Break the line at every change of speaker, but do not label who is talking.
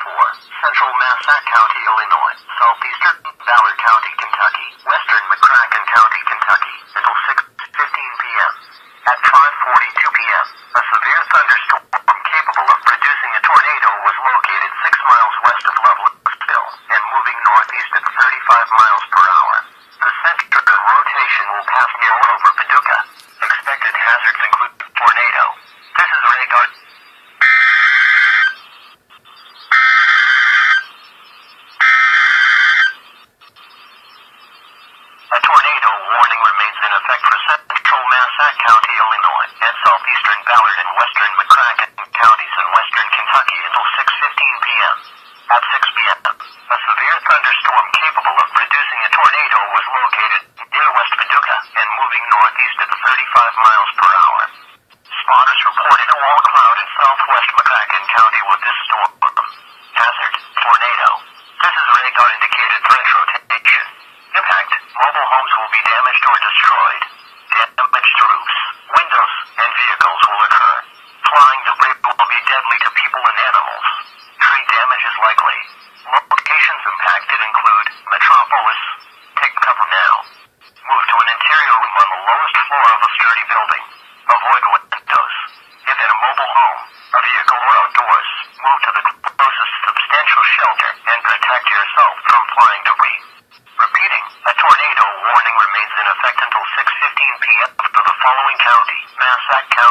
4, central Massac County, Illinois, southeastern Ballard County, Kentucky, western McCracken County, Kentucky, until 6:15 p.m. At 5:42 p.m., a severe thunderstorm capable of producing a tornado was located 6 miles west of Lovelocksville and moving northeast at 35 miles per hour. The center of rotation will pass near over Paducah. Expected hazards include tornado. This is radar. A tornado warning remains in effect for central Massac County, Illinois, and southeastern Ballard and western McCracken counties in western Kentucky until 6:15 p.m. At 6 p.m., a severe thunderstorm capable of producing a tornado was located near West Paducah and moving northeast at 35 miles per hour. Spotters reported a wall cloud in southwest McCracken County with this storm. Hazard, tornado. This is radar-indicated threat rotation. Impact, mobile homes will be damaged or destroyed. Damage to roofs, windows, and vehicles will occur. Flying debris will be deadly to people and animals. Tree damage is likely. Locations impacted include Metropolis. Take cover now. Move to an interior room on the lowest floor of a sturdy building. Avoid windows. If in a mobile home, a vehicle, or outdoors, move to the closest substantial shelter and protect yourself from flying debris. Repeating, a tornado warning remains in effect until 6:15 p.m. for the following county: Massac County,